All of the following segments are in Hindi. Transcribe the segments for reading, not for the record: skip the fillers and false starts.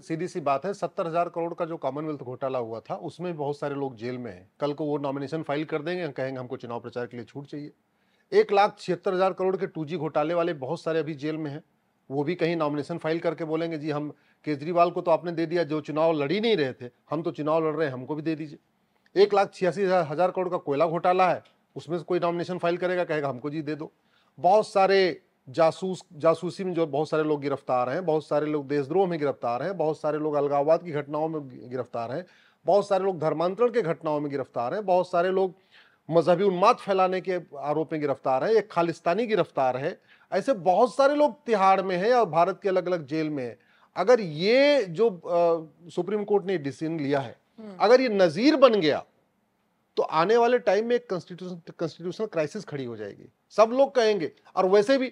सीधी सी बात है, 70,000 करोड़ का जो कॉमनवेल्थ घोटाला हुआ था, उसमें बहुत सारे लोग जेल में हैं। कल को वो नॉमिनेशन फाइल कर देंगे, कहेंगे हमको चुनाव प्रचार के लिए छूट चाहिए। 1,76,000 करोड़ के 2G घोटाले वाले बहुत सारे अभी जेल में हैं। वो भी कहीं नॉमिनेशन फाइल करके बोलेंगे जी हम केजरीवाल को तो आपने दे दिया, जो चुनाव लड़ ही नहीं रहे थे, हम तो चुनाव लड़ रहे हैं, हमको भी दे दीजिए। 1,86,000 करोड़ का कोयला घोटाला है, उसमें से कोई नॉमिनेशन फाइल करेगा, कहेगा हमको जी दे दो। बहुत सारे जासूसी में जो बहुत सारे लोग गिरफ्तार हैं, बहुत सारे लोग देशद्रोह में गिरफ्तार हैं, बहुत सारे लोग अलगाववाद की घटनाओं में गिरफ्तार हैं, बहुत सारे लोग धर्मांतरण के घटनाओं में गिरफ्तार हैं, बहुत सारे लोग मजहबी उन्माद फैलाने के आरोप में गिरफ्तार है, एक खालिस्तानी गिरफ्तार है। ऐसे बहुत सारे लोग तिहाड़ में हैं और भारत के अलग अलग जेल में है। अगर ये जो सुप्रीम कोर्ट ने डिसीजन लिया है, अगर ये नजीर बन गया तो आने वाले टाइम में एक कॉन्स्टिट्यूशनल क्राइसिस खड़ी हो जाएगी। सब लोग कहेंगे, और वैसे भी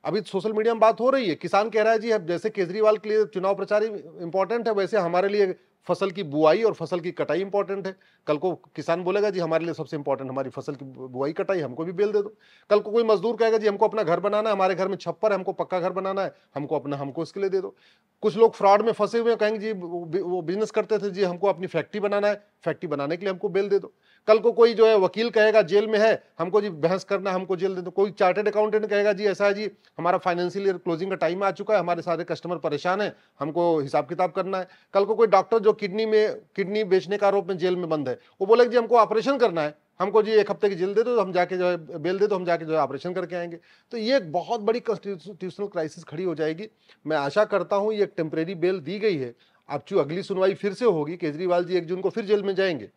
अभी सोशल मीडिया में बात हो रही है, किसान कह रहा है जी अब जैसे केजरीवाल के लिए चुनाव प्रचार इंपॉर्टेंट है, वैसे हमारे लिए फसल की बुआई और फसल की कटाई इंपॉर्टेंट है। कल को किसान बोलेगा जी हमारे लिए सबसे इंपॉर्टेंट हमारी फसल की बुआई कटाई, हमको भी बेल दे दो। कल को कोई मजदूर कहेगा जी हमको अपना घर बनाना है, हमारे घर में छप्पर है, हमको पक्का घर बनाना है, हमको इसके लिए दे दो। कुछ लोग फ्रॉड में फंसे हुए कहेंगे जी वो बिजनेस करते थे जी हमको अपनी फैक्ट्री बनाना है, फैक्ट्री बनाने के लिए हमको बेल दे दो। कल को कोई जो है वकील कहेगा जेल में है, हमको जी बहस करना, हमको जेल दे दो। कोई चार्टर्ड अकाउंटेंट कहेगा जी ऐसा है जी हमारा फाइनेंशियल ईयर क्लोजिंग का टाइम आ चुका है, हमारे सारे कस्टमर परेशान है, हमको हिसाब किताब करना है। कल को कोई डॉक्टर जो किडनी बेचने का आरोप में जेल में बंद है, वो बोलेगा जी हमको ऑपरेशन करना है, हमको जी 1 हफ्ते की जेल दे दो, हम जाके जो है बेल दे दो, हम जाके जो है ऑपरेशन करके आएंगे। तो ये एक बहुत बड़ी कॉन्स्टिट्यूशनल क्राइसिस खड़ी हो जाएगी। मैं आशा करता हूं ये एक टेम्परेरी बेल दी गई है। अब चूंकि अगली सुनवाई फिर से होगी, केजरीवाल जी 1 जून को फिर जेल में जाएंगे,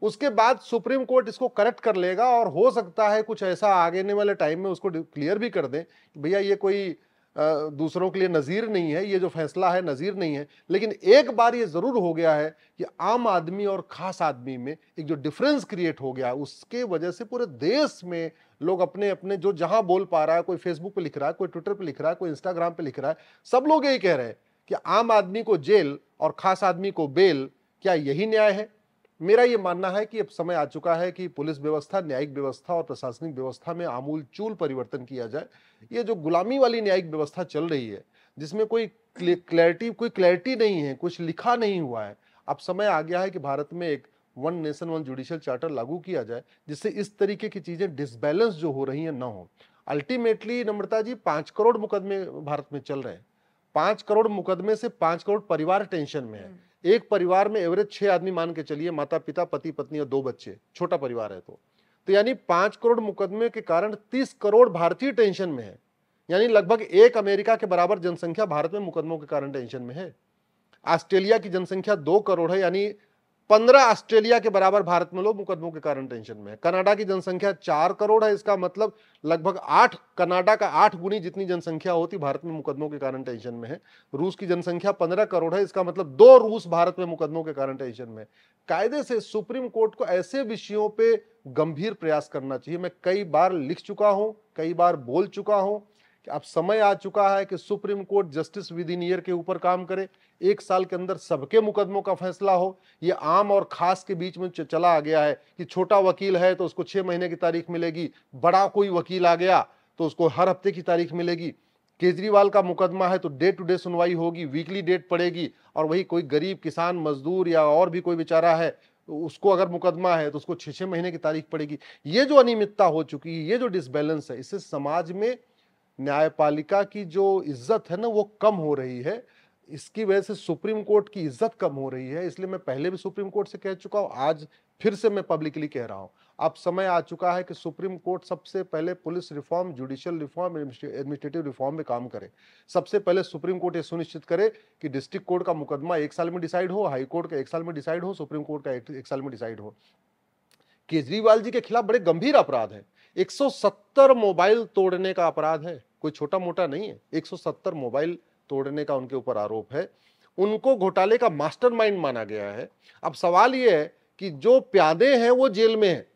उसके बाद सुप्रीम कोर्ट इसको करेक्ट कर लेगा और हो सकता है कुछ ऐसा आगे वाले टाइम में उसको क्लियर भी कर दें कि भैया ये कोई दूसरों के लिए नजीर नहीं है, ये जो फैसला है नजीर नहीं है। लेकिन एक बार ये जरूर हो गया है कि आम आदमी और खास आदमी में एक जो डिफरेंस क्रिएट हो गया, उसके वजह से पूरे देश में लोग अपने अपने जो जहां बोल पा रहा है, कोई फेसबुक पे लिख रहा है, कोई ट्विटर पे लिख रहा है, कोई इंस्टाग्राम पे लिख रहा है, सब लोग यही कह रहे हैं कि आम आदमी को जेल और खास आदमी को बेल, क्या यही न्याय है? मेरा ये मानना है कि अब समय आ चुका है कि पुलिस व्यवस्था, न्यायिक व्यवस्था और प्रशासनिक व्यवस्था में आमूल चूल परिवर्तन किया जाए। ये जो गुलामी वाली न्यायिक व्यवस्था चल रही है, जिसमें कोई क्लैरिटी नहीं है, कुछ लिखा नहीं हुआ है, अब समय आ गया है कि भारत में एक one nation one judicial charter लागू किया जाए, जिससे इस तरीके की चीजें डिसबैलेंस जो हो रही हैं ना हो। अल्टीमेटली नम्रता जी 5 करोड़ मुकदमे भारत में चल रहे हैं। 5 करोड़ मुकदमे से 5 करोड़ परिवार टेंशन में है। एक परिवार में एवरेज 6 आदमी मान के चलिए, माता पिता, पति पत्नी और 2 बच्चे, छोटा परिवार है तो यानी 5 करोड़ मुकदमे के कारण 30 करोड़ भारतीय टेंशन में है। यानी लगभग 1 अमेरिका के बराबर जनसंख्या भारत में मुकदमों के कारण टेंशन में है। ऑस्ट्रेलिया की जनसंख्या 2 करोड़ है, यानी 15 ऑस्ट्रेलिया के बराबर भारत में लोग मुकदमों के कारण टेंशन में है। कनाडा की जनसंख्या 4 करोड़ है, इसका मतलब लगभग 8 कनाडा का 8 गुनी जितनी जनसंख्या होती भारत में मुकदमों के कारण टेंशन में है। रूस की जनसंख्या 15 करोड़ है, इसका मतलब 2 रूस भारत में मुकदमों के कारण टेंशन में है। कायदे से सुप्रीम कोर्ट को ऐसे विषयों पे गंभीर प्रयास करना चाहिए। मैं कई बार लिख चुका हूं, कई बार बोल चुका हूं कि अब समय आ चुका है कि supreme court justice with in year के ऊपर काम करे। 1 साल के अंदर सबके मुकदमों का फैसला हो। ये आम और खास के बीच में चला आ गया है कि छोटा वकील है तो उसको 6 महीने की तारीख मिलेगी, बड़ा कोई वकील आ गया तो उसको हर हफ्ते की तारीख मिलेगी। केजरीवाल का मुकदमा है तो डे टू डे सुनवाई होगी, वीकली डेट पड़ेगी। और वही कोई गरीब किसान, मजदूर या और भी कोई बेचारा है, उसको अगर मुकदमा है तो उसको 6-6 महीने की तारीख पड़ेगी। ये जो अनियमितता हो चुकी है, ये जो डिसबैलेंस है, इससे समाज में न्यायपालिका की जो इज्जत है ना वो कम हो रही है। इसकी वजह से सुप्रीम कोर्ट की इज्जत कम हो रही है। इसलिए मैं पहले भी सुप्रीम कोर्ट से कह चुका हूं, आज फिर से मैं पब्लिकली कह रहा हूं, अब समय आ चुका है कि सुप्रीम कोर्ट सबसे पहले police reform, judicial reform, administrative reform में काम करे। सबसे पहले सुप्रीम कोर्ट ये सुनिश्चित करे कि डिस्ट्रिक्ट कोर्ट का मुकदमा 1 साल में डिसाइड हो, हाई कोर्ट का 1 साल में डिसाइड हो, सुप्रीम कोर्ट का 1 साल में डिसाइड हो। केजरीवाल जी के खिलाफ बड़े गंभीर अपराध है। 170 मोबाइल तोड़ने का अपराध है, कोई छोटा मोटा नहीं है। 170 मोबाइल तोड़ने का उनके ऊपर आरोप है। उनको घोटाले का मास्टरमाइंड माना गया है। अब सवाल यह है कि जो प्यादे हैं वो जेल में हैं,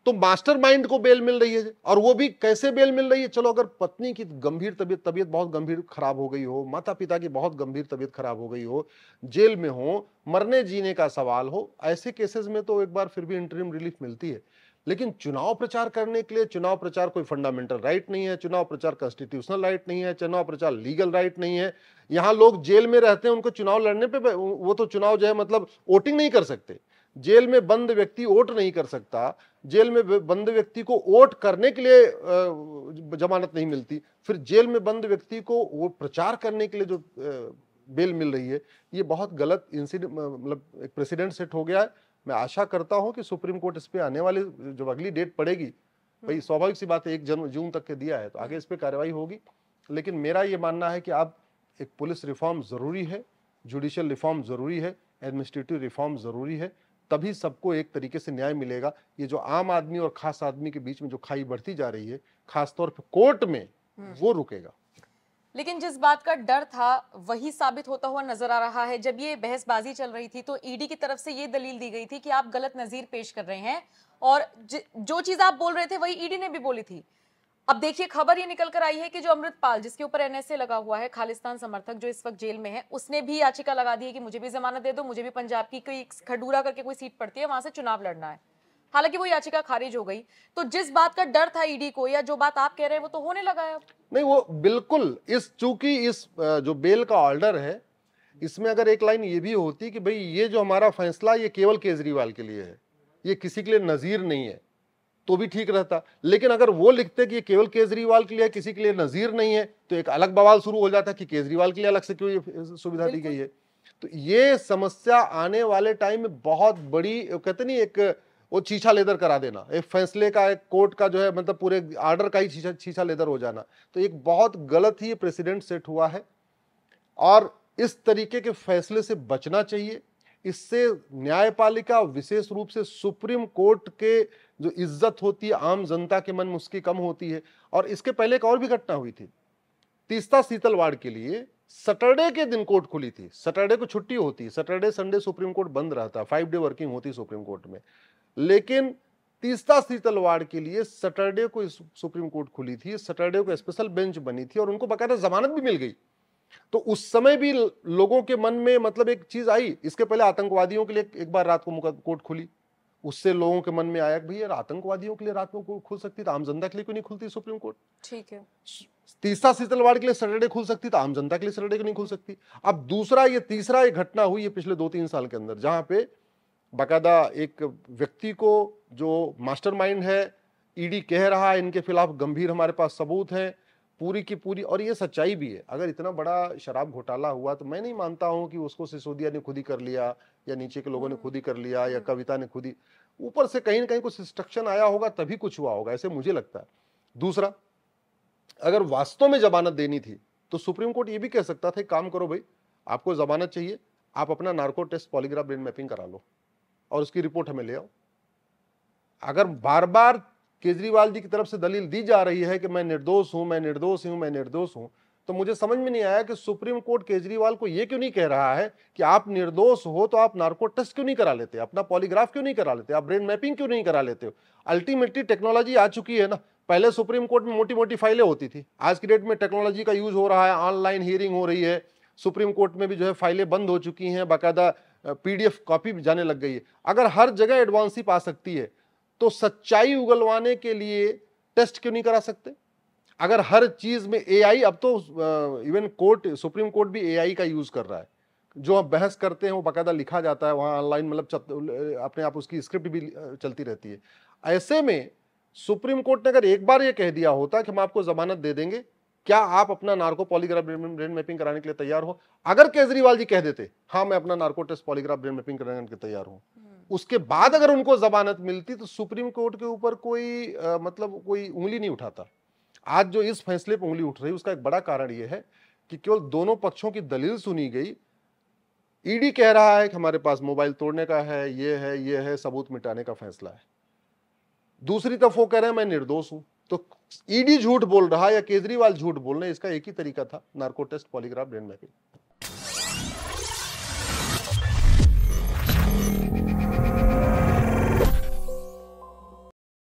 तो मास्टरमाइंड को बेल मिल रही है। और वो भी कैसे बेल मिल रही है? चलो अगर पत्नी की गंभीर तबीयत बहुत गंभीर खराब हो गई हो, माता पिता की बहुत गंभीर तबीयत खराब हो गई हो, जेल में हो, मरने जीने का सवाल हो, ऐसे केसेस में तो एक बार फिर भी इंटरिम रिलीफ मिलती है। लेकिन चुनाव प्रचार करने के लिए, चुनाव प्रचार कोई फंडामेंटल राइट नहीं है, चुनाव प्रचार कॉन्स्टिट्यूशनल राइट नहीं है, चुनाव प्रचार लीगल राइट नहीं है। यहाँ लोग जेल में रहते हैं, उनको चुनाव लड़ने पे वो तो चुनाव जो है मतलब वोटिंग नहीं कर सकते। जेल में बंद व्यक्ति वोट नहीं कर सकता, जेल में बंद व्यक्ति को वोट करने के लिए जमानत नहीं मिलती, फिर जेल में बंद व्यक्ति को वो प्रचार करने के लिए जो बेल मिल रही है, ये बहुत गलत इंसिडेंट, मतलब एक प्रेसिडेंट सेट हो गया है। मैं आशा करता हूं कि सुप्रीम कोर्ट इस पे आने वाले जो अगली डेट पड़ेगी, भाई स्वाभाविक सी बात है 1 जून तक के दिया है, तो आगे इस पे कार्रवाई होगी। लेकिन मेरा ये मानना है कि अब एक पुलिस रिफॉर्म जरूरी है, जुडिशियल रिफॉर्म जरूरी है, एडमिनिस्ट्रेटिव रिफॉर्म जरूरी है, तभी सबको एक तरीके से न्याय मिलेगा। ये जो आम आदमी और खास आदमी के बीच में जो खाई बढ़ती जा रही है, खासतौर पर कोर्ट में, वो रुकेगा। लेकिन जिस बात का डर था वही साबित होता हुआ नजर आ रहा है। जब ये बहसबाजी चल रही थी तो ईडी की तरफ से ये दलील दी गई थी कि आप गलत नजीर पेश कर रहे हैं, और जो चीज आप बोल रहे थे वही ईडी ने भी बोली थी। अब देखिए खबर ये निकल कर आई है कि जो अमृतपाल, जिसके ऊपर एनएसए लगा हुआ है, खालिस्तान समर्थक जो इस वक्त जेल में है, उसने भी याचिका लगा दी है कि मुझे भी जमानत दे दो, मुझे भी पंजाब की कोई खडूरा करके कोई सीट पड़ती है वहां से चुनाव लड़ना है। हालांकि वो याचिका खारिज हो गई। तो जिस बात का डर था ईडी को, या जो बात आप कह रहे हैं, वो तो होने लगा है अब। नहीं, वो बिल्कुल, चूंकि इस जो बेल का ऑर्डर है, इसमें अगर एक लाइन ये भी होती कि भाई ये जो हमारा फैसला ये केवल केजरीवाल के लिए है, ये किसी के लिए नजीर नहीं है, तो भी ठीक रहता। लेकिन अगर वो लिखते कि ये केवल केजरीवाल के लिए है, किसी के लिए नजीर नहीं है, तो एक अलग बवाल शुरू हो जाता कि केजरीवाल के लिए अलग से क्यों ये सुविधा दी गई है। तो ये समस्या आने वाले टाइम में बहुत बड़ी, कहते नहीं, एक वो शीशा लेदर करा देना, एक फैसले का, एक कोर्ट का जो है मतलब पूरे ऑर्डर का ही शीशा लेदर हो जाना, तो एक बहुत गलत ही प्रेसिडेंट सेट हुआ है। और इस तरीके के फैसले से बचना चाहिए। इससे न्यायपालिका, विशेष रूप से सुप्रीम कोर्ट के जो इज्जत होती है आम जनता के मन में, उसकी कम होती है। और इसके पहले एक और भी घटना हुई थी, तीस्ता सीतलवाड़ के लिए सैटरडे के दिन कोर्ट खुली थी। सैटरडे को छुट्टी होती, सैटरडे संडे सुप्रीम कोर्ट बंद रहता, 5 डे वर्किंग होती सुप्रीम कोर्ट में। लेकिन तीस्ता सीतलवाड़ के लिए सैटरडे को सुप्रीम कोर्ट खुली थी, सैटरडे को स्पेशल बेंच बनी थी और उनको बकायदा जमानत भी मिल गई। तो उस समय भी लोगों के मन में मतलब एक चीज आई। इसके पहले आतंकवादियों के लिए एक बार रात को कोर्ट खुली, उससे लोगों के मन में आया कि भैया आतंकवादियों के लिए रात को खुल सकती तो आम जनता के लिए क्यों नहीं खुलती सुप्रीम कोर्ट। ठीक है, तीसरा सीतलवाड़ के लिए सैटरडे खुल सकती तो आम जनता के लिए सैटरडे क्यों नहीं खुल सकती। अब दूसरा, ये तीसरा एक घटना हुई है पिछले 2-3 साल के अंदर, जहां पे बाकायदा एक व्यक्ति को जो मास्टरमाइंड है, ईडी कह रहा है इनके खिलाफ गंभीर हमारे पास सबूत हैं पूरी की पूरी, और ये सच्चाई भी है। अगर इतना बड़ा शराब घोटाला हुआ तो मैं नहीं मानता हूं कि उसको सिसोदिया ने खुद ही कर लिया, या नीचे के लोगों ने खुद ही कर लिया, या कविता ने खुद ही, ऊपर से कहीं ना कहीं कुछ इंस्ट्रक्शन आया होगा तभी कुछ हुआ होगा, ऐसे मुझे लगता है। दूसरा, अगर वास्तव में जमानत देनी थी तो सुप्रीम कोर्ट ये भी कह सकता था, काम करो भाई, आपको जमानत चाहिए, आप अपना narco test, polygraph, brain mapping करा लो और उसकी रिपोर्ट हमें ले आओ। अगर बार बार केजरीवाल जी की तरफ से दलील दी जा रही है कि मैं निर्दोष हूं, मैं निर्दोष हूं, मैं निर्दोष हूं, तो मुझे समझ में नहीं आया कि सुप्रीम कोर्ट केजरीवाल को यह क्यों नहीं कह रहा है कि आप निर्दोष हो तो आप नार्को टेस्ट क्यों नहीं करा लेते, अपना पॉलीग्राफ क्यों नहीं करा लेते, आप ब्रेन मैपिंग क्यों नहीं करा लेते हो। अल्टीमेटली टेक्नोलॉजी आ चुकी है ना। पहले सुप्रीम कोर्ट में मोटी मोटी फाइलें होती थी, आज की डेट में टेक्नोलॉजी का यूज हो रहा है, ऑनलाइन हियरिंग हो रही है, सुप्रीम कोर्ट में भी जो है फाइलें बंद हो चुकी हैं, बाकायदा पीडीएफ कॉपी भी जाने लग गई है। अगर हर जगह एडवांसिप आ सकती है तो सच्चाई उगलवाने के लिए टेस्ट क्यों नहीं करा सकते। अगर हर चीज में एआई, अब तो इवन कोर्ट, सुप्रीम कोर्ट भी एआई का यूज कर रहा है, जो हम बहस करते हैं वो बाकायदा लिखा जाता है वहां ऑनलाइन, मतलब अपने आप उसकी स्क्रिप्ट भी चलती रहती है। ऐसे में सुप्रीम कोर्ट ने अगर एक बार ये कह दिया होता कि हम आपको जमानत दे देंगे, क्या आप अपना नार्को पॉलीग्राफ ब्रेन मैपिंग कराने के लिए तैयार हो। अगर केजरीवाल जी कह देते हाँ मैं अपना narco test polygraph brain mapping कराने के लिए तैयार हूं, उसके बाद अगर उनको जमानत मिलती तो सुप्रीम कोर्ट के ऊपर कोई मतलब कोई उंगली नहीं उठाता। आज जो इस फैसले पर उंगली उठ रही है उसका एक बड़ा कारण यह है कि केवल दोनों पक्षों की दलील सुनी गई। ईडी कह रहा है कि हमारे पास मोबाइल तोड़ने का है, ये है, सबूत मिटाने का फैसला है। दूसरी तरफ वो कह रहे हैं मैं निर्दोष हूं। तो ईडी झूठ बोल रहा है या केजरीवाल झूठ बोल रहे हैं, इसका एक ही तरीका था, narco test, polygraph, brain mapping.